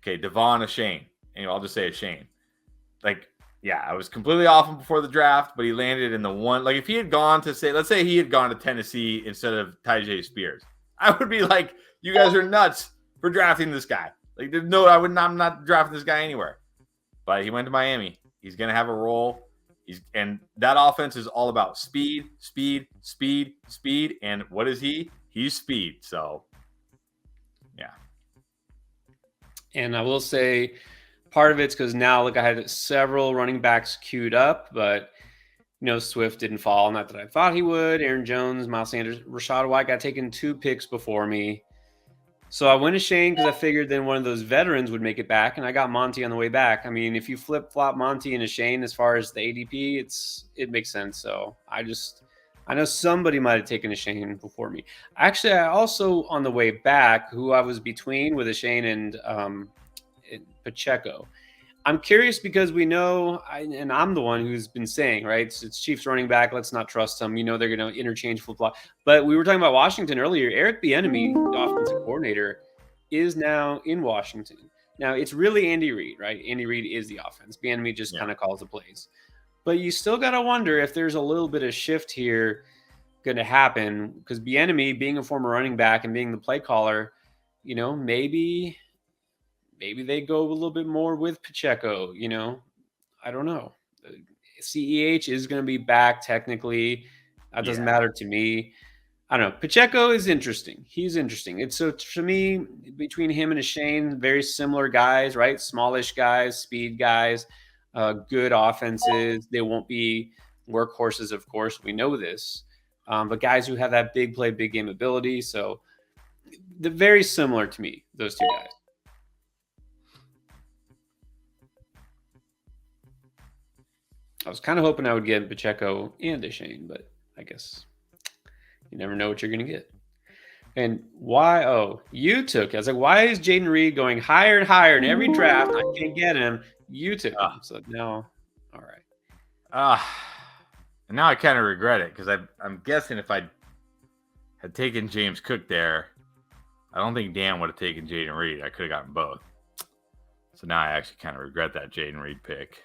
Okay, Devon Achane. Anyway, I'll just say Achane. Like, yeah, I was completely off him before the draft, but he landed in the one. Like, if he had gone to let's say he had gone to Tennessee instead of Tyjae Spears, I would be like, you guys are nuts for drafting this guy. Like, I'm not drafting this guy anywhere. But he went to Miami. He's going to have a role. And that offense is all about speed, speed, speed, speed. And what is he? He's speed. So, yeah. And I will say part of it's because now, look, I had several running backs queued up, but Swift didn't fall. Not that I thought he would. Aaron Jones, Miles Sanders, Rachaad White got taken 2 picks before me. So I went to Shane because I figured then one of those veterans would make it back, and I got Monty on the way back. I mean, if you flip-flop Monty and Shane as far as the ADP, it makes sense. So I know somebody might have taken a Shane before me. Actually, I also, on the way back, who I was between with a Shane and Pacheco. I'm curious because we know, and I'm the one who's been saying, right, it's Chiefs running back. Let's not trust them. They're going to interchange flip-flop. But we were talking about Washington earlier. Eric Bieniemy, the offensive coordinator, is now in Washington. Now, it's really Andy Reid, right? Andy Reid is the offense. Bieniemy just kind of calls the plays. But you still got to wonder if there's a little bit of shift here going to happen, because Bieniemy, being a former running back and being the play caller, maybe they go a little bit more with Pacheco. I don't know. CEH is going to be back technically. That doesn't matter to me. I don't know. Pacheco is interesting. He's interesting. It's so, to me, between him and Shane, very similar guys, right? Smallish guys, speed guys, good offenses. They won't be workhorses, of course. We know this. But guys who have that big play, big game ability. So they're very similar to me, those two guys. I was kind of hoping I would get Pacheco and Shane, but I guess you never know what you're going to get. And why? Oh, you took it. I was like, why is Jaden Reed going higher and higher in every draft? I can't get him. You took him. So now, all right. And now I kind of regret it because I'm guessing if I had taken James Cook there, I don't think Dan would have taken Jaden Reed. I could have gotten both. So now I actually kind of regret that Jaden Reed pick.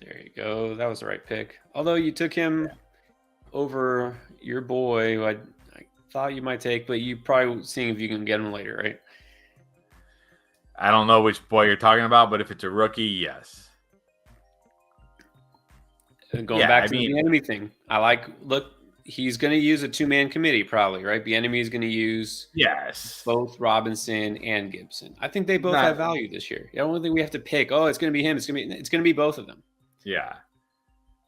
There you go. That was the right pick. Although you took him over your boy, who I thought you might take, but you probably seeing if you can get him later, right? I don't know which boy you're talking about, but if it's a rookie, yes. And going back to the enemy thing, look, he's going to use a 2-man committee probably, right? The enemy is going to use both Robinson and Gibson. I think they both have value this year. I don't think we have to pick. Oh, it's going to be him. It's going to be both of them. Yeah.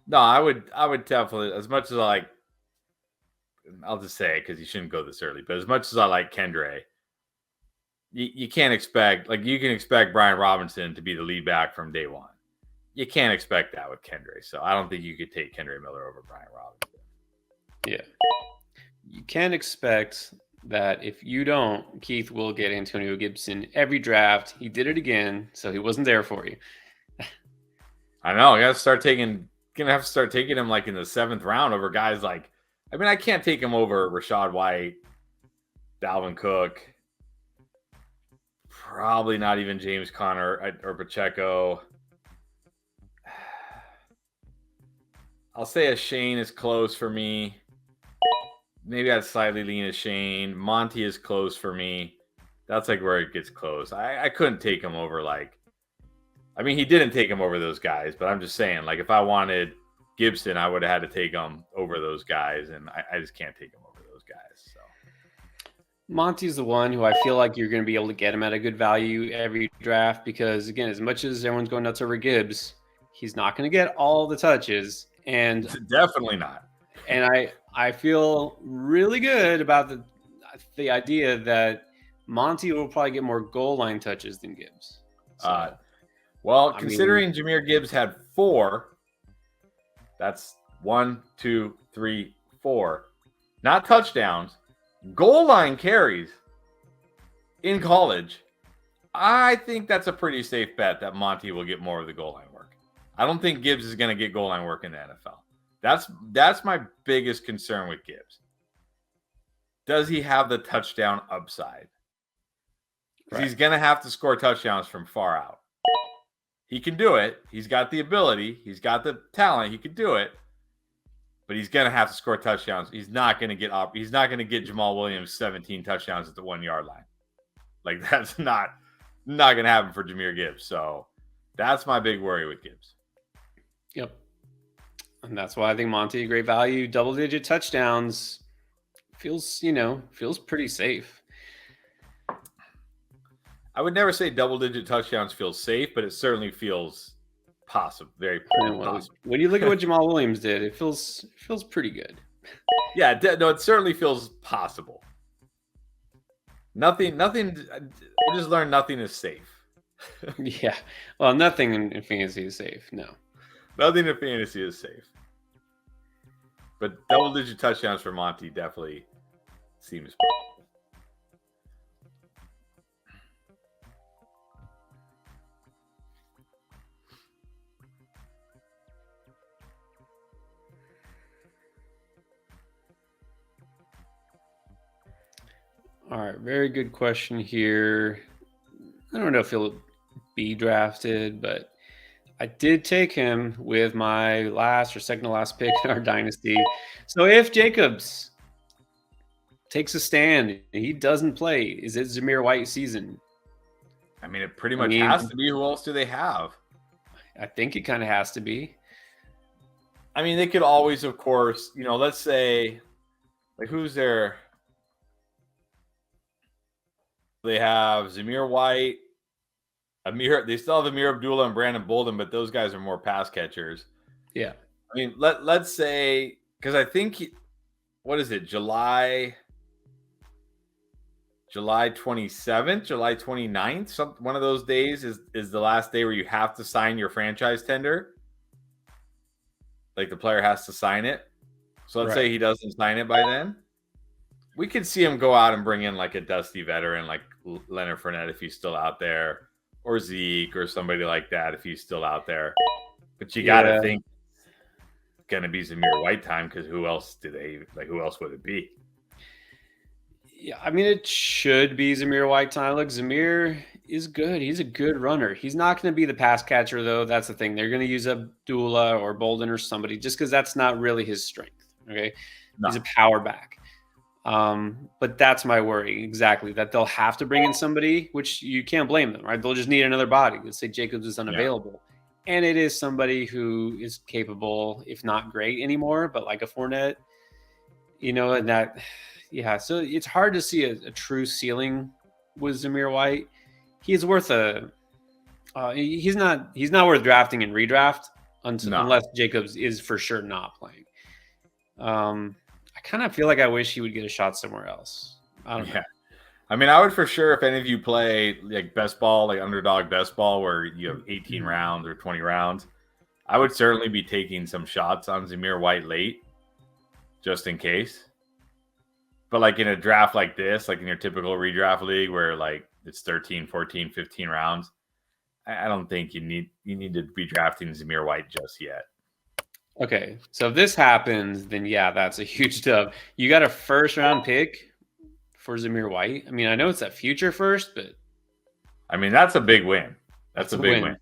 No, I would definitely, as much as I'll just say it because you shouldn't go this early, but as much as I like Kendre, you can't expect, like, you can expect Brian Robinson to be the lead back from day one. You can't expect that with Kendre. So I don't think you could take Kendre Miller over Brian Robinson. Yeah. You can't expect that if you don't, Keith will get Antonio Gibson every draft. He did it again, so he wasn't there for you. I know. Gonna have to start taking him like in the 7th round over guys like, I mean, I can't take him over Rachaad White, Dalvin Cook, probably not even James Conner or Pacheco. I'll say a Shane is close for me. Maybe I'd slightly lean a Shane. Monty is close for me. That's like where it gets close. I couldn't take him over he didn't take him over those guys, but I'm just saying, like, if I wanted Gibson, I would have had to take him over those guys, and I just can't take him over those guys. So Monty's the one who I feel like you're going to be able to get him at a good value every draft because, again, as much as everyone's going nuts over Gibbs, he's not going to get all the touches. And definitely not. And I feel really good about the idea that Monty will probably get more goal line touches than Gibbs. So, considering Jahmyr Gibbs had 4, that's 1, 2, 3, 4, not touchdowns, goal line carries in college. I think that's a pretty safe bet that Monty will get more of the goal line work. I don't think Gibbs is going to get goal line work in the NFL. That's my biggest concern with Gibbs. Does he have the touchdown upside? Right. He's going to have to score touchdowns from far out. He can do it. He's got the ability. He's got the talent. He can do it. But he's going to have to score touchdowns. He's not going to get Jamal Williams 17 touchdowns at the 1-yard line. Like, that's not going to happen for Jahmyr Gibbs. So that's my big worry with Gibbs. Yep. And that's why I think Monty, great value, double-digit touchdowns, feels pretty safe. I would never say double-digit touchdowns feels safe, but it certainly feels possible, very possible. When you look at what Jamal Williams did, it feels pretty good. Yeah, it certainly feels possible. Nothing. We just learned nothing is safe. Yeah, well, nothing in fantasy is safe. No, nothing in fantasy is safe. But double-digit touchdowns for Monty definitely seems possible. All right, very good question here. I don't know if he'll be drafted, but I did take him with my last or second to last pick in our dynasty. So if Jacobs takes a stand and he doesn't play, is it Zamir White season? I mean, it pretty much has to be. Who else do they have? I think it kind of has to be. I mean, they could always, of course, let's say, like, who's there? They have Zamir White, they still have Amir Abdullah and Brandon Bolden, but those guys are more pass catchers. Yeah. I mean, let's say, because I think, what is it, July July 27th, July 29th. One of those days is the last day where you have to sign your franchise tender. Like the player has to sign it. So let's say he doesn't sign it by then. We could see him go out and bring in like a dusty veteran like Leonard Fournette if he's still out there, or Zeke or somebody like that if he's still out there. But you got to think it's going to be Zamir White time, because who else would it be? Yeah, I mean, it should be Zamir White time. Look, Zamir is good. He's a good runner. He's not going to be the pass catcher, though. That's the thing. They're going to use Abdullah or Bolden or somebody just because that's not really his strength. Okay. No. He's a power back. But that's my worry. Exactly. That they'll have to bring in somebody, which you can't blame them, right? They'll just need another body. Let's say Jacobs is unavailable. Yeah. And it is somebody who is capable, if not great anymore, but like a Fournette, and that. Yeah, so it's hard to see a true ceiling with Zamir White. He's worth he's not worth drafting in redraft unless Jacobs is for sure not playing. I kind of feel like I wish he would get a shot somewhere else. I don't know. I mean, I would for sure, if any of you play like best ball, like underdog best ball, where you have 18 rounds or 20 rounds, I would certainly be taking some shots on Zamir White late, just in case. But like in a draft like this, like in your typical redraft league where like it's 13, 14, 15 rounds, I don't think you need to be drafting Zamir White just yet. Okay, so if this happens, then yeah, that's a huge dub. You got a first round pick for Zamir White. I mean, I know it's that future first, but I mean, that's a big win. That's a big win.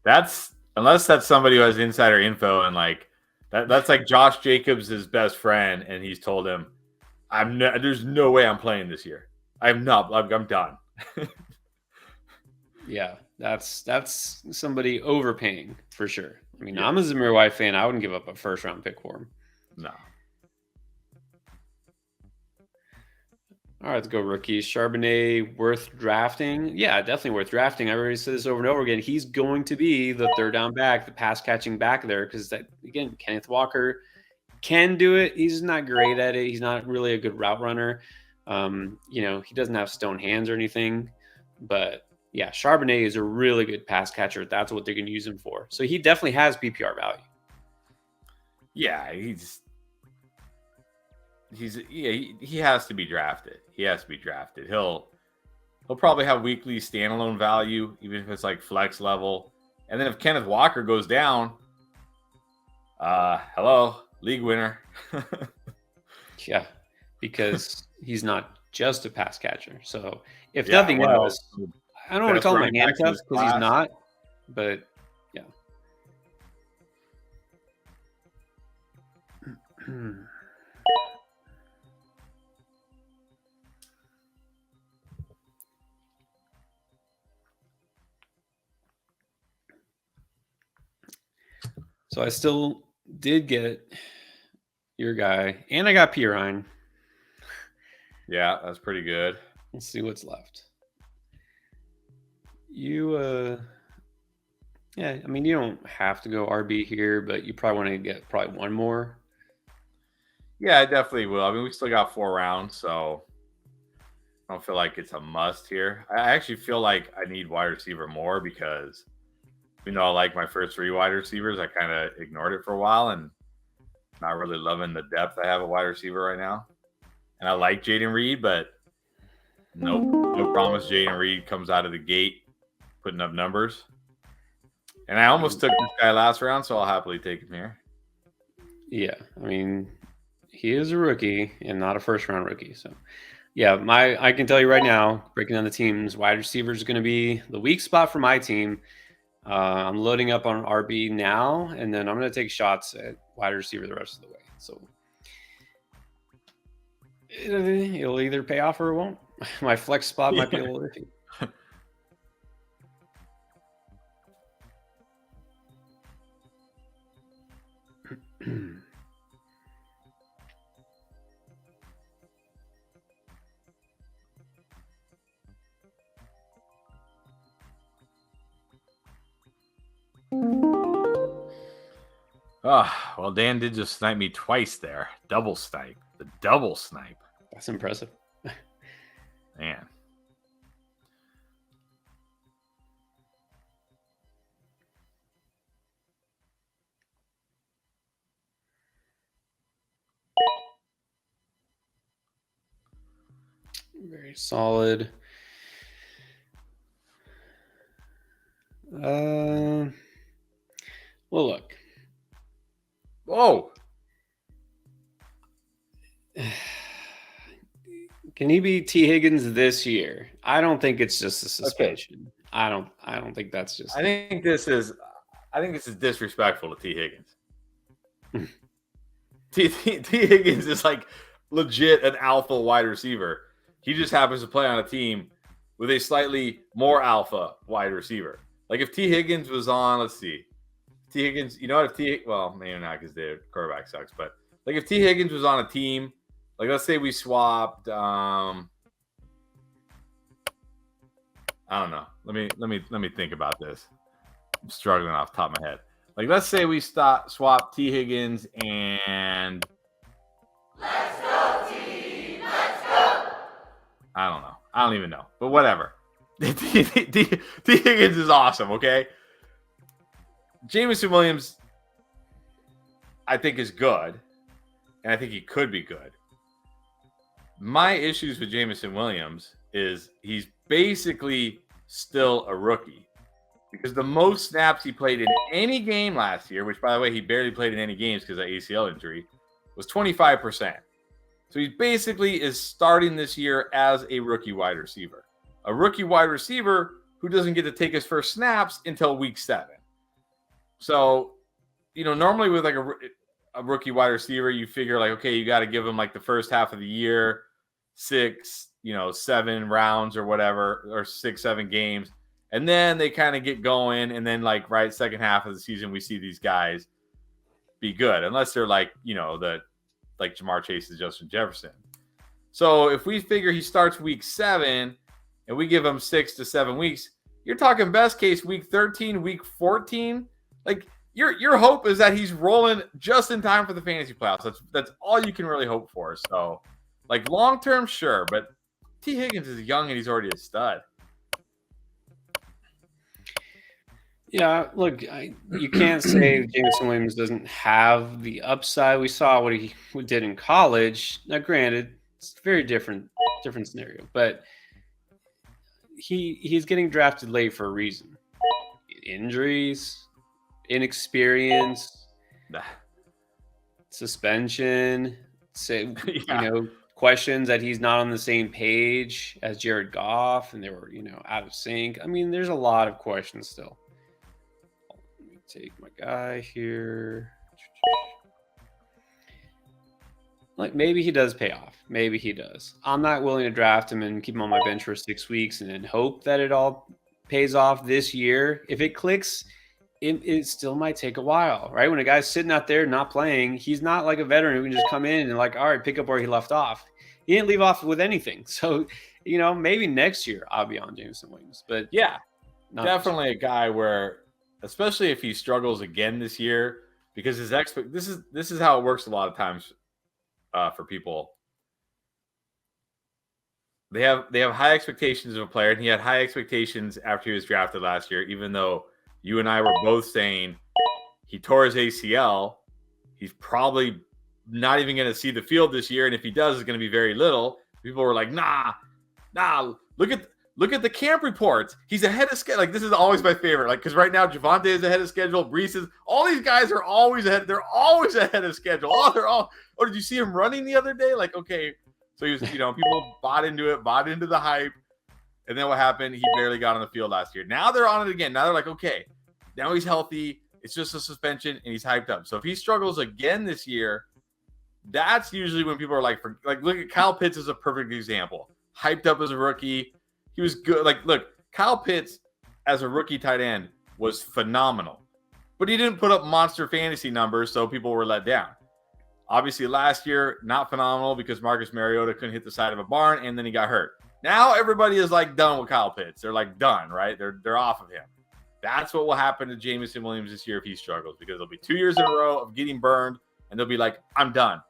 That's unless that's somebody who has insider info and like that's like Josh Jacobs' best friend, and he's told him, there's no way I'm playing this year. I'm done. Yeah, that's somebody overpaying for sure. I mean, I'm a Zamir White fan. I wouldn't give up a first round pick for him. No. All right, let's go rookies. Charbonnet, worth drafting? Yeah, definitely worth drafting. I already said this over and over again. He's going to be the third down back, the pass catching back there, because again, Kenneth Walker can do it. He's not great at it. He's not really a good route runner. He doesn't have stone hands or anything. But yeah, Charbonnet is a really good pass catcher. That's what they're going to use him for. So he definitely has PPR value. Yeah, he has to be drafted. He has to be drafted. He'll probably have weekly standalone value, even if it's like flex level. And then if Kenneth Walker goes down, hello. League winner. Yeah, because he's not just a pass catcher. So if nothing else, I don't want to call him a handcuff because he's not, but yeah. So I still did get your guy, and I got Pirine. Yeah, that's pretty good. Let's see what's left. You, I mean, you don't have to go RB here, but you probably want to get one more. Yeah, I definitely will. I mean, we still got 4 rounds, so I don't feel like it's a must here. I actually feel like I need wide receiver more because even though I like my first 3 wide receivers, I kind of ignored it for a while and not really loving the depth I have at wide receiver right now. And I like Jaden Reed, but no promise Jaden Reed comes out of the gate putting up numbers. And I almost took this guy last round, so I'll happily take him here. Yeah, I mean, he is a rookie and not a first-round rookie. So, yeah, I can tell you right now, breaking down the teams, wide receiver is going to be the weak spot for my team. I'm loading up on RB now, and then I'm going to take shots at wide receiver the rest of the way. So it'll either pay off or it won't. My flex spot might be a little iffy. Well, Dan did just snipe me twice there. Double snipe. The double snipe. That's impressive. Man. Very solid. Well, look. Whoa. Can he be T. Higgins this year? I don't think it's just a suspension. Okay. I don't think that's just. I think this is disrespectful to T. Higgins. T. Higgins is like legit an alpha wide receiver. He just happens to play on a team with a slightly more alpha wide receiver. Like if T. Higgins was on, let's see, T. Higgins. You know what? Well, maybe not because their quarterback sucks, but like if T. Higgins was on a team. Like, let's say we swapped. I don't know. Let me think about this. I'm struggling off the top of my head. Like, let's say we swap T. Higgins and. Let's go, team! Let's go! I don't know. I don't even know. But whatever. T. Higgins is awesome. Okay. Jameson Williams, I think, is good, and I think he could be good. My issues with Jameson Williams is he's basically still a rookie because the most snaps he played in any game last year, which, by the way, he barely played in any games because of ACL injury, was 25%. So he basically is starting this year as a rookie wide receiver. A rookie wide receiver who doesn't get to take his first snaps until week 7. So, normally with like a rookie wide receiver, you figure like, okay, you got to give him like the first half of the year, 6, 7 rounds or whatever, or 6, 7 games. And then they kind of get going. And then like, second half of the season, we see these guys be good, unless they're like, like Jamar Chase and Justin Jefferson. So if we figure he starts week 7 and we give him 6 to 7 weeks, you're talking best case week 13, week 14. Like your hope is that he's rolling just in time for the fantasy playoffs. That's all you can really hope for. So like long term, sure, but T. Higgins is young and he's already a stud. Yeah, look, you can't say Jameson Williams doesn't have the upside. We saw what he did in college. Now, granted, it's a very different scenario, but he's getting drafted late for a reason. Injuries, inexperience, suspension, questions that he's not on the same page as Jared Goff, and they were, out of sync. I mean, there's a lot of questions still. Take my guy here. Like maybe he does pay off. Maybe he does. I'm not willing to draft him and keep him on my bench for 6 weeks and then hope that it all pays off this year. If it clicks, it still might take a while, right? When a guy's sitting out there not playing, he's not like a veteran who can just come in and like, all right, pick up where he left off. He didn't leave off with anything. So, maybe next year I'll be on Jameson Williams. But yeah, definitely a guy where, especially if he struggles again this year, because this is how it works a lot of times for people. They have high expectations of a player, and he had high expectations after he was drafted last year, even though you and I were both saying he tore his ACL. He's probably not even going to see the field this year, and if he does, it's going to be very little. People were like, nah, look at the camp reports. He's ahead of schedule. Like, this is always my favorite. Like, because right now, Javonte is ahead of schedule. Brees is. All these guys are always ahead. They're always ahead of schedule. Oh, did you see him running the other day? Like, okay. So he was, people bought into it, bought into the hype. And then what happened? He barely got on the field last year. Now they're on it again. Now they're like, okay, now he's healthy. It's just a suspension, and he's hyped up. So if he struggles again this year, that's usually when people are like, look at Kyle Pitts is a perfect example. Hyped up as a rookie. He was good. Like, look, Kyle Pitts as a rookie tight end was phenomenal. But he didn't put up monster fantasy numbers, so people were let down. Obviously, last year, not phenomenal because Marcus Mariota couldn't hit the side of a barn, and then he got hurt. Now everybody is like done with Kyle Pitts. They're like done, right? They're off of him. That's what will happen to Jameson Williams this year if he struggles, because there'll be 2 years in a row of getting burned, and they'll be like, I'm done.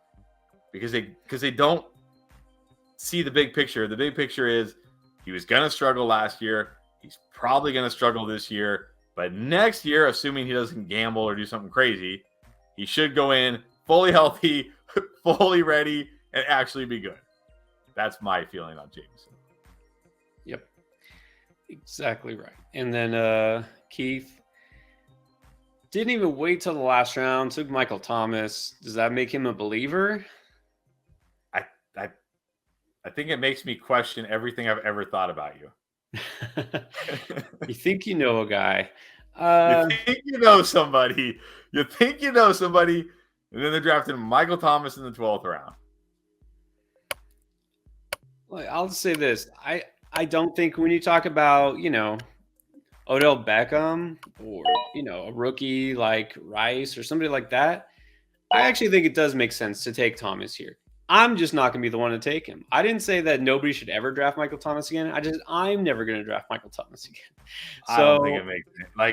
Because they don't see the big picture. The big picture is He was going to struggle last year. He's probably going to struggle this year. But next year, assuming he doesn't gamble or do something crazy, he should go in fully healthy, fully ready, and actually be good. That's my feeling on Jameson. Yep. Exactly right. And then Keith didn't even wait till the last round, took Michael Thomas. Does that make him a believer? I think it makes me question everything I've ever thought about you. You think you know a guy. You think you know somebody. You think you know somebody. And then they're drafting Michael Thomas in the 12th round. I'll just say this. I don't think when you talk about, Odell Beckham or, a rookie like Rice or somebody like that, I actually think it does make sense to take Thomas here. I'm just not going to be the one to take him. I didn't say that nobody should ever draft Michael Thomas again. I'm never going to draft Michael Thomas again. So, I don't think it makes sense. I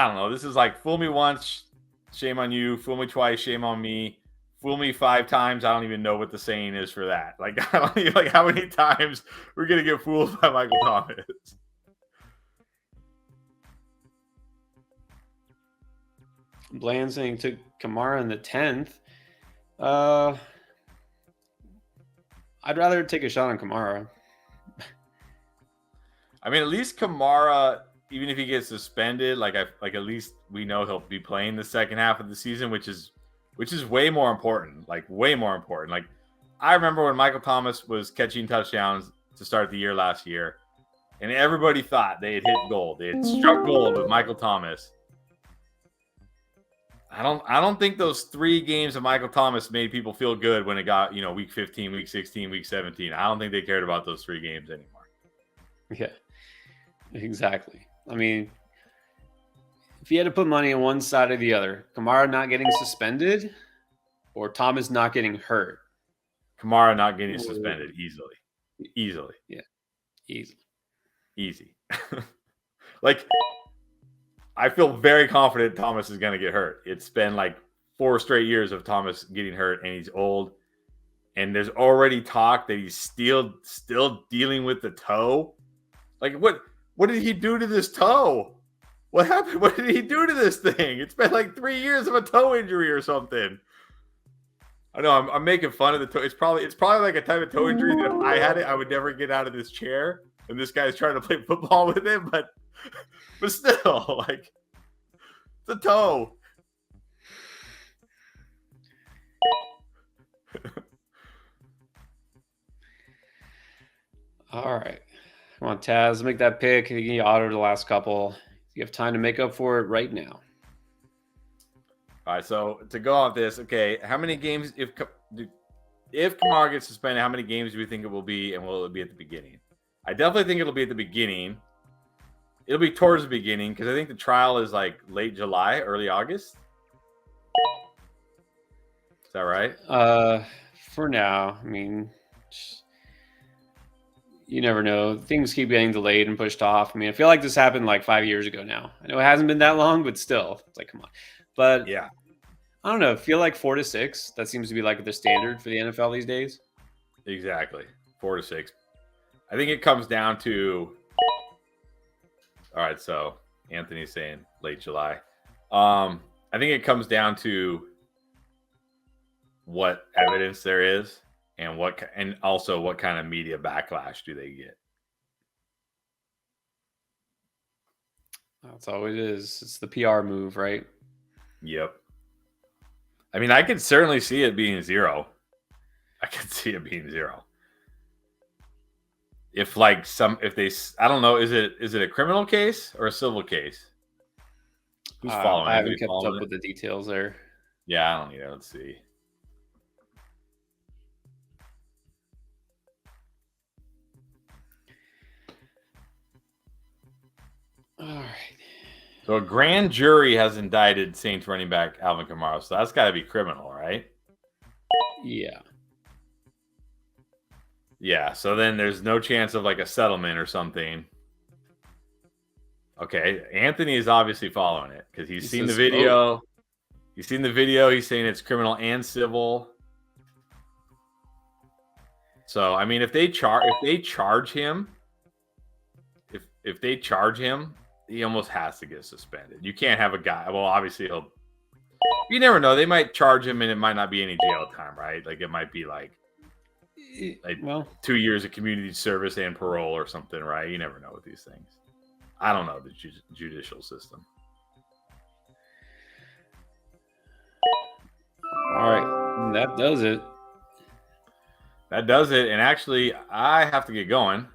don't know. This is like fool me once, shame on you. Fool me twice, shame on me. Fool me 5 times. I don't even know what the saying is for that. I don't even how many times we're gonna get fooled by Michael Thomas. Bland saying took Kamara in the 10th. I'd rather take a shot on Kamara. I mean, at least Kamara, even if he gets suspended, at least we know he'll be playing the second half of the season, which is way more important. Way more important. I remember when Michael Thomas was catching touchdowns to start the year last year, and everybody thought they had hit gold. They had struck gold with Michael Thomas. I don't think those 3 games of Michael Thomas made people feel good when it got, week 15, week 16, week 17. I don't think they cared about those 3 games anymore. Yeah, exactly. I mean, if you had to put money on one side or the other, Kamara not getting suspended or Thomas not getting hurt? Kamara not getting suspended easily. Yeah, Easy. I feel very confident Thomas is going to get hurt. It's been 4 straight years of Thomas getting hurt, and he's old. And there's already talk that he's still dealing with the toe. What did he do to this toe? What happened? What did he do to this thing? It's been 3 years of a toe injury or something. I know I'm making fun of the toe. It's probably like a type of toe injury that if I had it, I would never get out of this chair. And this guy's trying to play football with him, but still, it's a toe. All right. Come on, Taz, make that pick. You auto the last couple. You have time to make up for it right now. All right, so to go off this, okay, how many games, if Kamara gets suspended, how many games do we think it will be, and will it be at the beginning? I definitely think it'll be at the beginning. It'll be towards the beginning because I think the trial is late July, early August. Is that right? For now, I mean, you never know. Things keep getting delayed and pushed off. I mean, I feel like this happened 5 years ago now. I know it hasn't been that long, but still, it's come on. But yeah, I don't know. I feel 4 to 6. That seems to be the standard for the NFL these days. Exactly. 4 to 6. I think it comes down to. All right, so Anthony's saying late July. I think it comes down to what evidence there is and also what kind of media backlash do they get. That's all it is. It's the PR move, right? Yep. I mean, I could certainly see it being 0. I could see it being 0. If I don't know, is it a criminal case or a civil case? Who's following? I haven't kept up with the details there. Yeah, I don't either. Let's see. All right. So a grand jury has indicted Saints running back Alvin Kamara. So that's got to be criminal, right? Yeah. Yeah. So then there's no chance of a settlement or something. Okay. Anthony is obviously following it because he's seen the video. He's seen the video. He's saying it's criminal and civil. So I mean, if they charge him, if they charge him, he almost has to get suspended. You can't have a guy. Well, obviously he'll. You never know. They might charge him, and it might not be any jail time, right? Like it might be like 2 years of community service and parole or something, right? You never know with these things. I don't know the judicial system. All right, that does it. That does it. And actually, I have to get going.